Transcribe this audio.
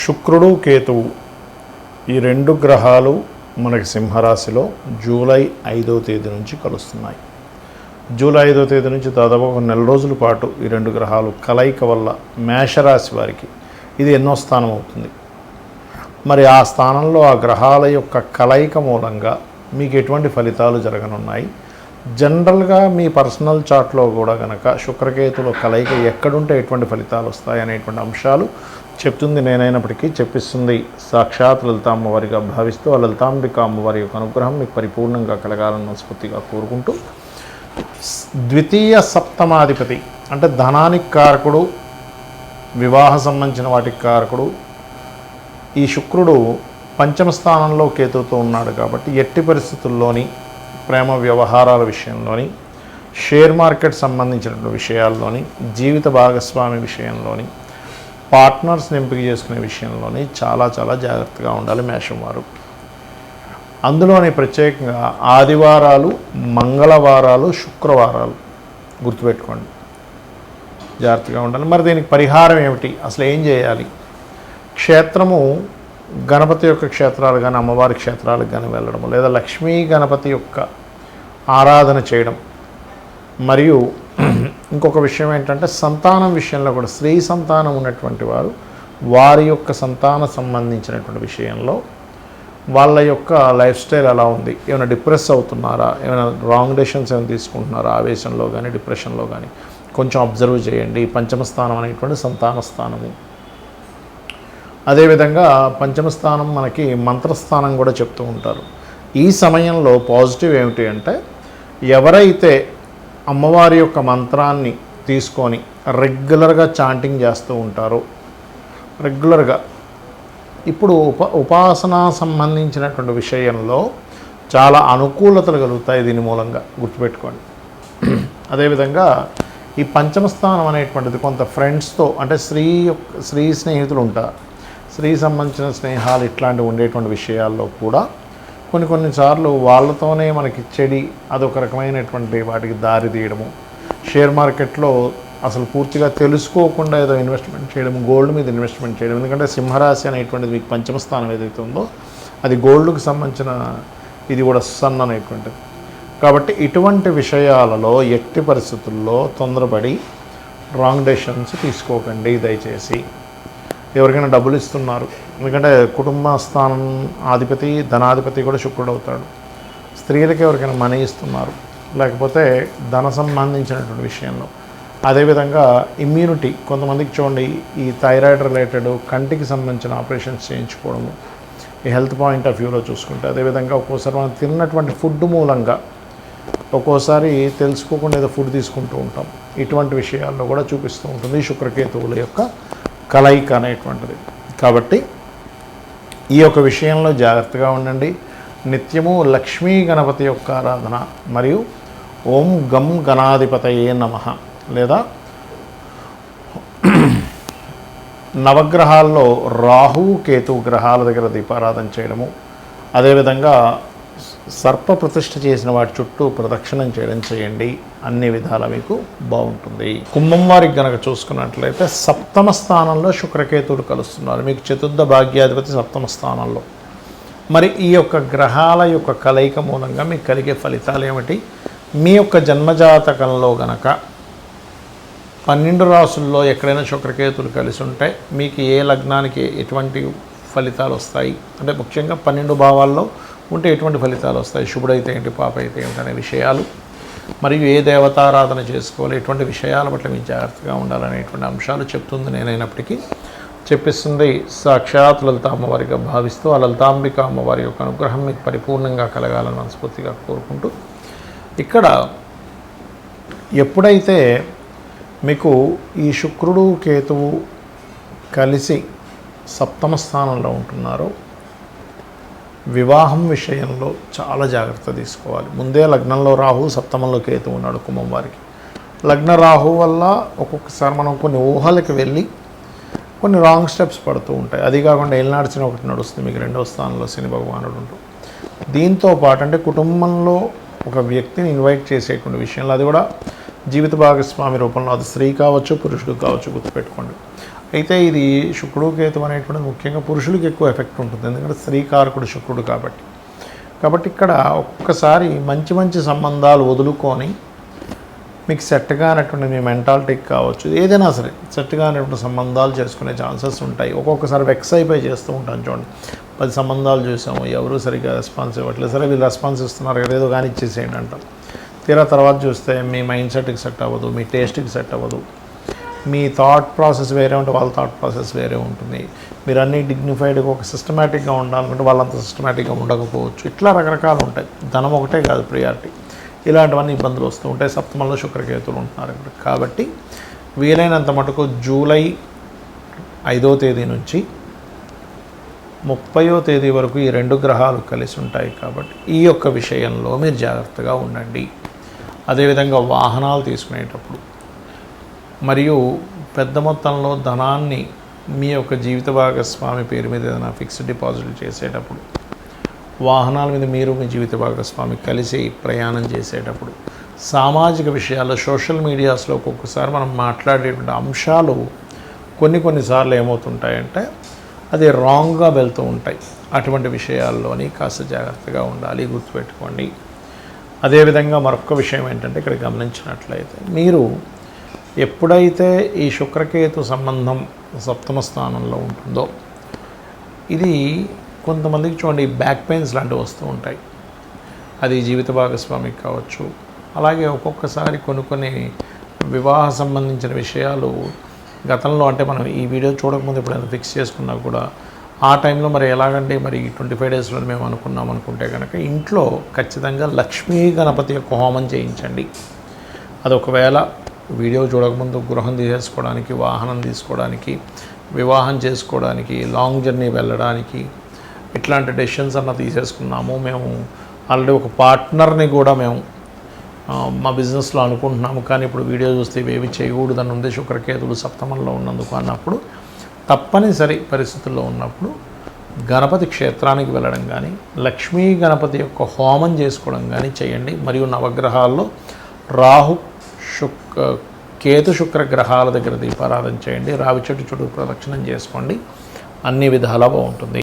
శుక్రుడు కేతువు ఈ రెండు గ్రహాలు మనకి సింహరాశిలో జూలై 5వ తేదీ నుంచి కలుస్తున్నాయి. జూలై 5వ తేదీ నుంచి దాదాపు ఒక నెల రోజుల పాటు ఈ రెండు గ్రహాలు కలయిక వల్ల మేషరాశి వారికి ఇది ఎన్నో స్థానం అవుతుంది. మరి ఆ స్థానంలో ఆ గ్రహాల యొక్క కలయిక మూలంగా మీకు ఎటువంటి ఫలితాలు జరగనున్నాయి, జనరల్గా మీ పర్సనల్ చార్ట్లో కూడా కనుక శుక్రకేతుల కలయిక ఎక్కడుంటే ఎటువంటి ఫలితాలు వస్తాయి అనేటువంటి అంశాలు చెప్తుంది నేనైనప్పటికీ చెప్పిస్తుంది సాక్షాత్ లలిత అమ్మవారిగా భావిస్తూ ఆ లలితాంబిక అమ్మవారి యొక్క అనుగ్రహం మీకు పరిపూర్ణంగా కలగాలని మనస్ఫూర్తిగా కోరుకుంటూ, ద్వితీయ సప్తమాధిపతి అంటే ధనానికి కారకుడు, వివాహ సంబంధించిన వాటికి కారకుడు ఈ శుక్రుడు పంచమ స్థానంలో కేతువుతో ఉన్నాడు. కాబట్టి ఎట్టి పరిస్థితుల్లోని ప్రేమ వ్యవహారాల విషయంలోని, షేర్ మార్కెట్ సంబంధించినటువంటి విషయాల్లోని, జీవిత భాగస్వామి విషయంలోని, పార్ట్నర్స్ని ఎంపిక చేసుకునే విషయంలోని చాలా జాగ్రత్తగా ఉండాలి మేషం వారు. అందులోని ప్రత్యేకంగా ఆదివారాలు, మంగళవారాలు, శుక్రవారాలు గుర్తుపెట్టుకోండి, జాగ్రత్తగా ఉండాలి. మరి దీనికి పరిహారం ఏమిటి, అసలు ఏం చేయాలి? క్షేత్రము గణపతి యొక్క క్షేత్రాలు కానీ అమ్మవారి క్షేత్రాలకు కానీ వెళ్ళడము, లేదా లక్ష్మీ గణపతి యొక్క ఆరాధన చేయడం. మరియు ఇంకొక విషయం ఏంటంటే సంతానం విషయంలో కూడా స్త్రీ సంతానం ఉన్నటువంటి వారు వారి యొక్క సంతాన సంబంధించినటువంటి విషయంలో వాళ్ళ యొక్క లైఫ్ స్టైల్ ఎలా ఉంది, ఏమైనా డిప్రెస్ అవుతున్నారా, ఏమైనా రాంగ్ డెసిషన్స్ ఏమైనా తీసుకుంటున్నారా, ఆవేశంలో కానీ డిప్రెషన్లో కానీ కొంచెం అబ్జర్వ్ చేయండి. పంచమ స్థానం అనేటువంటి సంతాన స్థానము. అదేవిధంగా పంచమ స్థానం మనకి మంత్రస్థానం కూడా చెప్తూ ఉంటారు. ఈ సమయంలో పాజిటివ్ ఏమిటి అంటే ఎవరైతే అమ్మవారి యొక్క మంత్రాన్ని తీసుకొని రెగ్యులర్గా చాంటింగ్ చేస్తూ ఉంటారో, రెగ్యులర్గా ఇప్పుడు ఉపాసన సంబంధించినటువంటి విషయంలో చాలా అనుకూలతలు కలుగుతాయి దీని మూలంగా, గుర్తుపెట్టుకోండి. అదేవిధంగా ఈ పంచమ స్థానం అనేటువంటిది కొంత ఫ్రెండ్స్తో అంటే స్త్రీ స్నేహితులు ఉంటారు, స్త్రీ సంబంధించిన స్నేహాలు ఇట్లాంటివి ఉండేటువంటి విషయాల్లో కూడా కొన్నిసార్లు వాళ్ళతోనే మనకి చెడి అదొక రకమైనటువంటి వాటికి దారి తీయడము, షేర్ మార్కెట్లో అసలు పూర్తిగా తెలుసుకోకుండా ఏదో ఇన్వెస్ట్మెంట్ చేయడం, గోల్డ్ మీద ఇన్వెస్ట్మెంట్ చేయడం. ఎందుకంటే సింహరాశి అనేటువంటిది మీకు పంచమ స్థానం ఏదైతే ఉందో అది గోల్డ్కి సంబంధించిన ఇది కూడా సన్ అనేటువంటిది. కాబట్టి ఇటువంటి విషయాలలో ఎట్టి పరిస్థితుల్లో తొందరపడి రాంగ్ డెసిషన్స్ తీసుకోకండి దయచేసి. ఎవరికైనా డబ్బులు ఇస్తున్నారు, ఎందుకంటే కుటుంబ స్థానం అధిపతి ధనాధిపతి కూడా శుక్రుడు అవుతాడు. స్త్రీలకి ఎవరికైనా మనీ ఇస్తున్నారు, లేకపోతే ధన సంబంధించినటువంటి విషయంలో. అదేవిధంగా ఇమ్యూనిటీ, కొంతమందికి చూడండి ఈ థైరాయిడ్ రిలేటెడ్ కంటికి సంబంధించిన ఆపరేషన్స్ చేయించుకోవడము, ఈ హెల్త్ పాయింట్ ఆఫ్ వ్యూలో చూసుకుంటే. అదేవిధంగా ఒక్కోసారి మనం తిన్నటువంటి ఫుడ్ మూలంగా ఒక్కోసారి తెలుసుకోకుండా ఏదో ఫుడ్ తీసుకుంటూ ఉంటాం. ఇటువంటి విషయాల్లో కూడా చూపిస్తూ ఉంటుంది శుక్రకేతువుల యొక్క కలయిక అనేటువంటిది. కాబట్టి ఈ యొక్క విషయంలో జాగ్రత్తగా ఉండండి. నిత్యము లక్ష్మీ గణపతి యొక్క ఆరాధన మరియు ఓం గం గణాధిపతయే నమః లేదా నవగ్రహాల్లో రాహు కేతు గ్రహాల దగ్గర దీపారాధన చేయడము, అదేవిధంగా సర్ప ప్రతిష్ఠ చేసిన వాటి చుట్టూ ప్రదక్షిణం చేయడం చేయండి. అన్ని విధాలా మీకు బాగుంటుంది. కుంభం వారికి గనక చూసుకున్నట్లయితే సప్తమ స్థానంలో శుక్రకేతువులు కలుస్తున్నారు. మీకు చతుర్థ భాగ్యాధిపతి సప్తమ స్థానంలో. మరి ఈ యొక్క గ్రహాల యొక్క కలయిక మూలంగా మీకు కలిగే ఫలితాలు ఏమిటి? మీ యొక్క జన్మజాతకంలో గనక 12 రాసుల్లో ఎక్కడైనా శుక్రకేతువులు కలిసి ఉంటే మీకు ఏ లగ్నానికి ఎటువంటి ఫలితాలు వస్తాయి అంటే ముఖ్యంగా 12 భావాల్లో ఉంటే ఎటువంటి ఫలితాలు వస్తాయి, శుభుడైతే ఏంటి, పాప అయితే ఏంటి అనే విషయాలు, మరియు ఏ దేవతారాధన చేసుకోవాలి, ఎటువంటి విషయాల పట్ల మీరు జాగ్రత్తగా ఉండాలనేటువంటి అంశాలు చెప్తుంది నేనైనప్పటికీ చెప్పిస్తుంది సాక్షాత్ లలిత అమ్మవారిగా భావిస్తూ ఆ లలితాంబిక అమ్మవారి యొక్క అనుగ్రహం మీకు పరిపూర్ణంగా కలగాలని మనస్ఫూర్తిగా కోరుకుంటూ, ఇక్కడ ఎప్పుడైతే మీకు ఈ శుక్రుడు కేతువు కలిసి సప్తమ స్థానంలో ఉంటున్నారో వివాహం విషయంలో చాలా జాగ్రత్త తీసుకోవాలి. ముందే లగ్నంలో రాహు, సప్తమంలో కేతు ఉన్నాడు కుంభం వారికి. లగ్న రాహు వల్ల ఒక్కొక్కసారి మనం కొన్ని ఊహలకి వెళ్ళి కొన్ని రాంగ్ స్టెప్స్ పడుతూ ఉంటాయి. అది కాకుండా ఏలినాడ్చిన ఒకటి నడుస్తుంది, మీకు 2వ స్థానంలో శని భగవానుడు ఉంటూ. దీంతో పాటు అంటే కుటుంబంలో ఒక వ్యక్తిని ఇన్వైట్ చేసేటువంటి విషయంలో, అది కూడా జీవిత భాగస్వామి రూపంలో, అది స్త్రీ కావచ్చు పురుషుడు కావచ్చు, గుర్తుపెట్టుకోండి. అయితే ఇది శుక్రుడు కేతు అనేటువంటిది ముఖ్యంగా పురుషులకి ఎక్కువ ఎఫెక్ట్ ఉంటుంది, ఎందుకంటే స్త్రీకారకుడు శుక్రుడు కాబట్టి ఇక్కడ ఒక్కసారి మంచి మంచి సంబంధాలు వదులుకొని మీకు సెట్ కానటువంటి మీ మెంటాలిటీకి కావచ్చు, ఏదైనా సరే సెట్ కానటువంటి సంబంధాలు చేసుకునే ఛాన్సెస్ ఉంటాయి. ఒక్కొక్కసారి వెక్స్ అయిపోయి చేస్తూ ఉంటాను చూడండి, 10 సంబంధాలు చూసాము, ఎవరు సరిగ్గా రెస్పాన్స్ ఇవ్వట్లేదు, సరే వీళ్ళు రెస్పాన్స్ ఇస్తున్నారు కదా ఏదో కానీ ఇచ్చేసేయండి అంటాం. తీరా తర్వాత చూస్తే మీ మైండ్ సెట్కి సెట్ అవ్వదు, మీ టేస్ట్కి సెట్ అవ్వదు, మీ థాట్ ప్రాసెస్ వేరే ఉంటే వాళ్ళ థాట్ ప్రాసెస్ వేరే ఉంటుంది. మీరు అన్నీ డిగ్నిఫైడ్గా ఒక సిస్టమేటిక్గా ఉండాలనుకుంటే వాళ్ళంత సిస్టమేటిక్గా ఉండకపోవచ్చు. ఇట్లా రకరకాలు ఉంటాయి. ధనం ఒకటే కాదు ప్రియారిటీ, ఇలాంటివన్నీ ఇబ్బందులు వస్తూ ఉంటాయి. సప్తమంలో శుక్రకేతులు ఉంటున్నారు ఇక్కడ. కాబట్టి వీలైనంత మటుకు జూలై 5వ తేదీ నుంచి 30వ తేదీ వరకు ఈ 2 గ్రహాలు కలిసి ఉంటాయి. కాబట్టి ఈ యొక్క విషయంలో మీరు జాగ్రత్తగా ఉండండి. అదేవిధంగా వాహనాలు తీసుకునేటప్పుడు మరియు పెద్ద మొత్తంలో ధనాన్ని మీ యొక్క జీవిత భాగస్వామి పేరు మీద ఏదైనా ఫిక్స్డ్ డిపాజిట్ చేసేటప్పుడు, వాహనాల మీద మీరు మీ జీవిత భాగస్వామి కలిసి ప్రయాణం చేసేటప్పుడు, సామాజిక విషయాల్లో సోషల్ మీడియాస్లో ఒక్కొక్కసారి మనం మాట్లాడేటువంటి అంశాలు కొన్నిసార్లు ఏమవుతుంటాయంటే అది రాంగ్గా వెళ్తూ ఉంటాయి. అటువంటి విషయాల్లోని కాస్త జాగ్రత్తగా ఉండాలి, గుర్తుపెట్టుకోండి. అదేవిధంగా మరొక విషయం ఏంటంటే ఇక్కడ గమనించినట్లయితే మీరు ఎప్పుడైతే ఈ శుక్రకేతు సంబంధం సప్తమ స్థానంలో ఉంటుందో ఇది కొంతమందికి చూడండి బ్యాక్ పెయిన్స్ లాంటివి వస్తూ ఉంటాయి. అది జీవిత భాగస్వామికి కావచ్చు. అలాగే ఒక్కొక్కసారి కొన్ని వివాహ సంబంధించిన విషయాలు గతంలో అంటే మనం ఈ వీడియో చూడకముందు ఎప్పుడైనా ఫిక్స్ చేసుకున్నా కూడా ఆ టైంలో మరి ఎలాగంటే మరి 25 డేస్లో మేము అనుకున్నాం అనుకుంటే కనుక ఇంట్లో ఖచ్చితంగా లక్ష్మీ గణపతి యొక్క హోమం చేయించండి. అది ఒకవేళ వీడియో చూడకముందు గృహం తీసేసుకోవడానికి, వాహనం తీసుకోవడానికి, వివాహం చేసుకోవడానికి, లాంగ్ జర్నీ వెళ్ళడానికి ఇట్లాంటి డెసిషన్స్ అన్న తీసేసుకున్నాము. మేము ఆల్రెడీ ఒక పార్ట్నర్ని కూడా మేము మా బిజినెస్లో అనుకుంటున్నాము, కానీ ఇప్పుడు వీడియో చూస్తే ఇవేవి చేయకూడదని ఉంది శుక్రకేతులు సప్తమంలో ఉన్నందుకు అన్నప్పుడు తప్పనిసరి పరిస్థితుల్లో ఉన్నప్పుడు గణపతి క్షేత్రానికి వెళ్ళడం కానీ, లక్ష్మీ గణపతి యొక్క హోమం చేసుకోవడం కానీ చేయండి. మరియు నవగ్రహాల్లో రాహు కేతు శుక్ర గ్రహాల దగ్గర దీపారాధన చేయండి. రావి చెట్టు చుట్టూ ప్రదక్షిణం చేసుకోండి. అన్ని విధాలా బాగుంటుంది.